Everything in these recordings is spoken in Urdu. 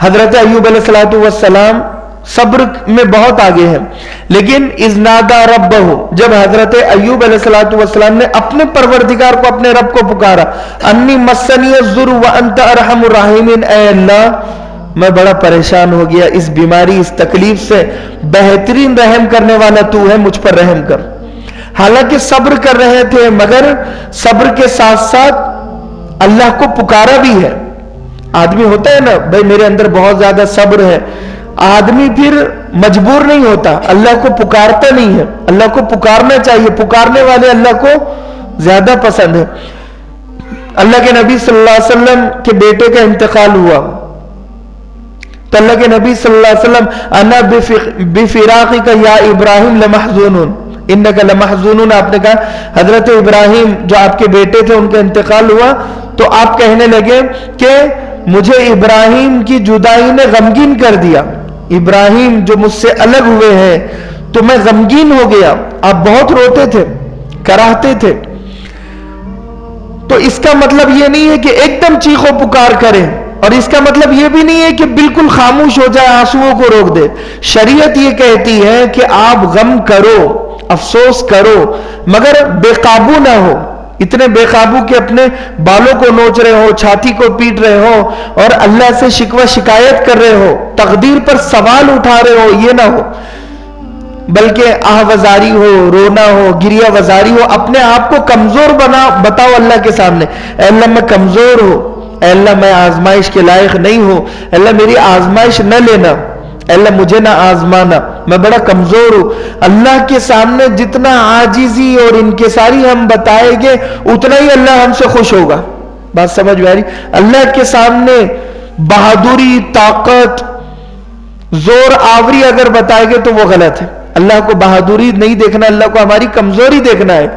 حضرت ایوب علیہ الصلوۃ والسلام صبر میں بہت آگے ہیں، لیکن اذ نادى ربہ، جب حضرت ایوب علیہ الصلوۃ والسلام نے اپنے پروردگار کو، اپنے رب کو پکارا، انی مسنی الضر وانت ارحم الراحمین، اے اللہ میں بڑا پریشان ہو گیا اس بیماری، اس تکلیف سے، بہترین رحم کرنے والا تو ہے، مجھ پر رحم کر۔ حالانکہ صبر کر رہے تھے، مگر صبر کے ساتھ ساتھ اللہ کو پکارا بھی ہے۔ آدمی ہوتا ہے نا بھائی میرے اندر بہت زیادہ صبر ہے، آدمی پھر مجبور نہیں ہوتا، اللہ کو پکارتا نہیں ہے۔ اللہ کو پکارنا چاہیے، پکارنے والے اللہ کو زیادہ پسند ہے۔ اللہ کے نبی صلی اللہ علیہ وسلم کے بیٹے کا انتقال ہوا تو اللہ کے نبی صلی اللہ علیہ وسلم انا بفراقک یا ابراہیم لمحزون انک لمحزون، آپ نے کہا حضرت ابراہیم جو آپ کے بیٹے تھے ان کا انتقال ہوا تو آپ کہنے لگے کہ مجھے ابراہیم کی جدائی نے غمگین کر دیا، ابراہیم جو مجھ سے الگ ہوئے ہیں تو میں غمگین ہو گیا۔ آپ بہت روتے تھے، کراہتے تھے۔ تو اس کا مطلب یہ نہیں ہے کہ ایک دم چیخ و پکار کریں، اور اس کا مطلب یہ بھی نہیں ہے کہ بالکل خاموش ہو جائے، آنسوؤں کو روک دے۔ شریعت یہ کہتی ہے کہ آپ غم کرو، افسوس کرو، مگر بے قابو نہ ہو، اتنے بے قابو کہ اپنے بالوں کو نوچ رہے ہو، چھاتی کو پیٹ رہے ہو اور اللہ سے شکوہ شکایت کر رہے ہو، تقدیر پر سوال اٹھا رہے ہو، یہ نہ ہو، بلکہ آہ وزاری ہو، رونا ہو، گریہ وزاری ہو، اپنے آپ کو کمزور بتاؤ اللہ کے سامنے، اے اللہ میں کمزور ہوں، اے اللہ میں آزمائش کے لائق نہیں ہوں، اے اللہ میری آزمائش نہ لینا، اے اللہ مجھے نہ آزمانا، میں بڑا کمزور ہوں۔ اللہ کے سامنے جتنا عاجزی اور انکساری ہم بتائیں گے اتنا ہی اللہ ہم سے خوش ہوگا۔ بات سمجھ میں آ رہی؟ اللہ کے سامنے بہادری، طاقت، زور آوری اگر بتائیں گے تو وہ غلط ہے۔ اللہ کو بہادری نہیں دیکھنا، اللہ کو ہماری کمزوری دیکھنا ہے۔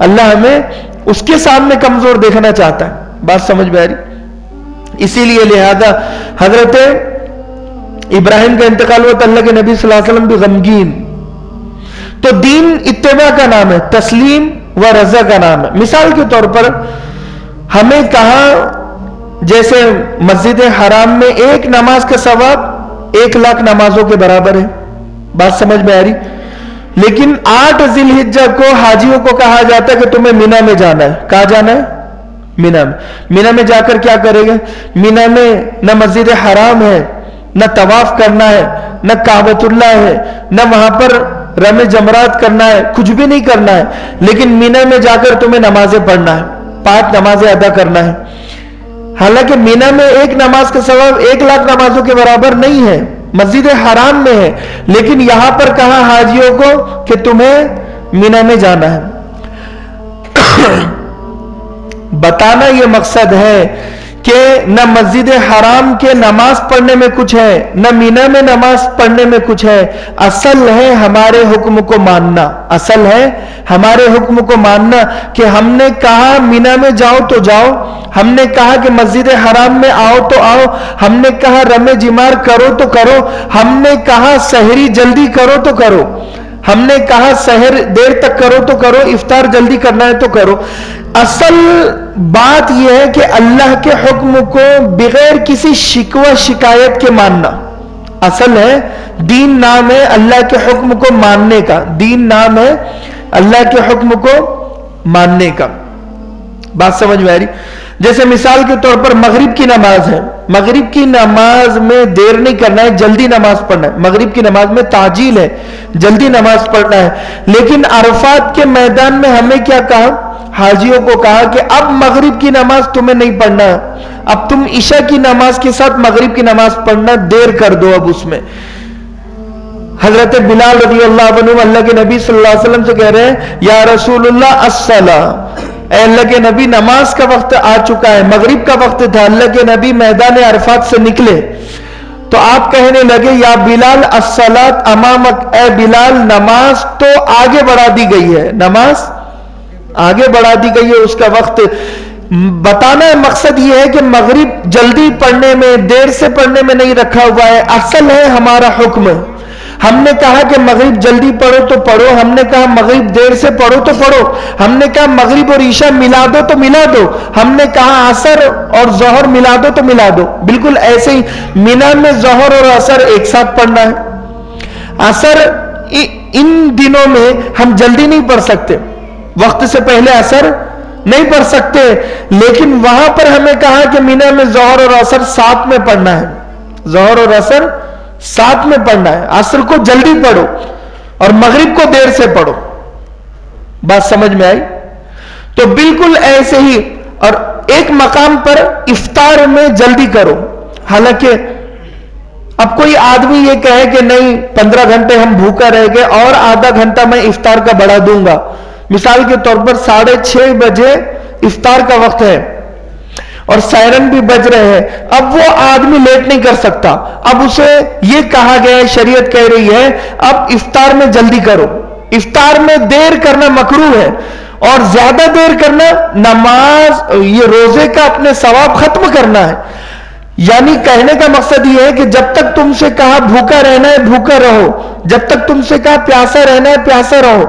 اللہ ہمیں اس کے سامنے کمزور دیکھنا چاہتا ہے۔ بات سمجھ میں آ رہی؟ اسی لیے لہذا حضرت ابراہیم کا انتقال ہوا تو اللہ کے نبی صلی اللہ علیہ وسلم بھی غمگین۔ تو دین اتباع کا نام ہے، تسلیم و رضا کا نام ہے۔ مثال کے طور پر ہمیں کہا جیسے مسجد حرام میں ایک نماز کا ثواب 1,00,000 نمازوں کے برابر ہے۔ بات سمجھ میں آ رہی؟ لیکن 8 ذی الحجہ کو حاجیوں کو کہا جاتا ہے کہ تمہیں مینا میں جانا ہے۔ کہاں جانا ہے؟ مینا میں۔ مینا میں جا کر کیا کرے گا؟ مینا میں نہ مسجد حرام ہے، نہ طواف کرنا ہے، نہ کعبۃ اللہ ہے، نہ وہاں پر رمے جمرات کرنا ہے، کچھ بھی نہیں کرنا ہے، لیکن مینا میں جا کر تمہیں نمازیں پڑھنا ہے، 5 نمازیں ادا کرنا ہے۔ حالانکہ مینا میں ایک نماز کا ثواب 1,00,000 نمازوں کے برابر نہیں ہے، مسجد حرام میں ہے، لیکن یہاں پر کہا حاجیوں کو کہ تمہیں مینا میں جانا ہے۔ بتانا یہ مقصد ہے کہ نہ مسجد حرام کے نماز پڑھنے میں کچھ ہے، نہ مینا میں نماز پڑھنے میں کچھ ہے، اصل ہے ہمارے حکم کو ماننا، اصل ہے ہمارے حکم کو ماننا کہ ہم نے کہا مینا میں جاؤ تو جاؤ، ہم نے کہا کہ مسجد حرام میں آؤ تو آؤ، ہم نے کہا رمے جمار کرو تو کرو، ہم نے کہا سحری جلدی کرو تو کرو، ہم نے کہا سحر دیر تک کرو تو کرو، افطار جلدی کرنا ہے تو کرو۔ اصل بات یہ ہے کہ اللہ کے حکم کو بغیر کسی شکوہ شکایت کے ماننا اصل ہے۔ دین نام ہے اللہ کے حکم کو ماننے کا، دین نام ہے اللہ کے حکم کو ماننے کا۔ بات سمجھ میں آ رہی؟ جیسے مثال کے طور پر مغرب کی نماز ہے، مغرب کی نماز میں دیر نہیں کرنا ہے، جلدی نماز پڑھنا ہے، مغرب کی نماز میں تعجیل ہے، جلدی نماز پڑھنا ہے۔ لیکن عرفات کے میدان میں ہمیں کیا کہا؟ حاجیوں کو کہا کہ اب مغرب کی نماز تمہیں نہیں پڑھنا، اب تم عشاء کی نماز کے ساتھ مغرب کی نماز پڑھنا، دیر کر دو اب اس میں۔ حضرت بلال رضی اللہ عنہ اللہ کے نبی صلی اللہ علیہ وسلم سے کہہ رہے ہیں یا رسول اللہ الصلاۃ، اے اللہ کے نبی نماز کا وقت آ چکا ہے، مغرب کا وقت تھا، اللہ کے نبی میدان عرفات سے نکلے تو آپ کہنے لگے یا بلال الصلاۃ امامک، اے بلال نماز تو آگے بڑھا دی گئی ہے، نماز آگے بڑھا دی گئی ہے، اس کا وقت بتانا ہے۔ مقصد یہ ہے کہ مغرب جلدی پڑھنے میں، دیر سے پڑھنے میں نہیں رکھا ہوا ہے، اصل ہے ہمارا حکم، ہم نے کہا کہ مغرب جلدی پڑھو تو پڑھو، ہم نے کہا مغرب دیر سے پڑھو تو پڑھو، ہم نے کہا مغرب اور عشاء ملا دو تو ملا دو، ہم نے کہا عصر اور ظہر ملا دو تو ملا دو۔ بالکل ایسے ہی مینا میں ظہر اور عصر ایک ساتھ پڑھنا ہے۔ عصر ان دنوں میں ہم جلدی نہیں پڑھ سکتے، وقت سے پہلے عصر نہیں پڑھ سکتے، لیکن وہاں پر ہمیں کہا کہ مینا میں ظہر اور عصر ساتھ میں پڑھنا ہے، ظہر اور عصر ساتھ میں پڑھنا ہے۔ عصر کو جلدی پڑھو اور مغرب کو دیر سے پڑھو۔ بات سمجھ میں آئی؟ تو بالکل ایسے ہی، اور ایک مقام پر افطار میں جلدی کرو۔ حالانکہ اب کوئی آدمی یہ کہے کہ نہیں 15 گھنٹے ہم بھوکا رہ گئے اور آدھا گھنٹہ میں افطار کا بڑھا دوں گا، مثال کے طور پر 6:30 بجے افطار کا وقت ہے اور سائرن بھی بج رہے ہیں، اب وہ آدمی لیٹ نہیں کر سکتا، اب اسے یہ کہا گیا ہے، شریعت کہہ رہی ہے اب افطار میں جلدی کرو۔ افطار میں دیر کرنا مکروہ ہے، اور زیادہ دیر کرنا نماز یہ روزے کا اپنے ثواب ختم کرنا ہے۔ یعنی کہنے کا مقصد یہ ہے کہ جب تک تم سے کہا بھوکا رہنا ہے بھوکا رہو، جب تک تم سے کہا پیاسا رہنا ہے پیاسا رہو۔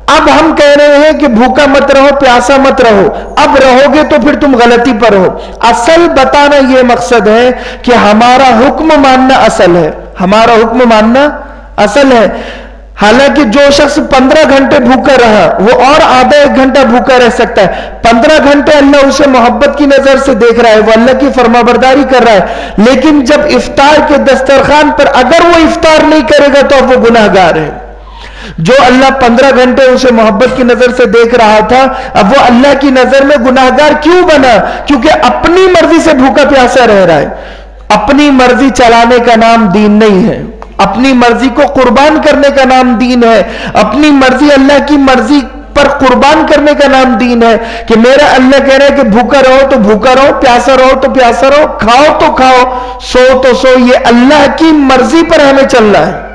اب ہم کہہ رہے ہیں کہ بھوکا مت رہو پیاسا مت رہو، اب رہو گے تو پھر تم غلطی پر ہو۔ اصل بتانا یہ مقصد ہے کہ ہمارا حکم ماننا اصل ہے، ہمارا حکم ماننا اصل ہے۔ حالانکہ جو شخص 15 گھنٹے بھوکا رہا وہ اور آدھا 1 گھنٹہ بھوکا رہ سکتا ہے۔ 15 گھنٹے اللہ اسے محبت کی نظر سے دیکھ رہا ہے، وہ اللہ کی فرمانبرداری کر رہا ہے، لیکن جب افطار کے دسترخوان پر اگر وہ افطار نہیں کرے گا تو اب وہ گناہ گار ہے۔ جو اللہ 15 گھنٹے اسے محبت کی نظر سے دیکھ رہا تھا، اب وہ اللہ کی نظر میں گناہ گار کیوں بنا؟ کیونکہ اپنی مرضی سے بھوکا پیاسا رہ رہا ہے۔ اپنی مرضی چلانے کا نام دین نہیں ہے، اپنی مرضی کو قربان کرنے کا نام دین ہے، اپنی مرضی اللہ کی مرضی پر قربان کرنے کا نام دین ہے۔ کہ میرا اللہ کہہ رہا ہے کہ بھوکا رہو تو بھوکا رہو، پیاسا رہو تو پیاسا رہو، کھاؤ تو کھاؤ، سو تو سو، یہ اللہ کی مرضی پر ہمیں چلنا ہے۔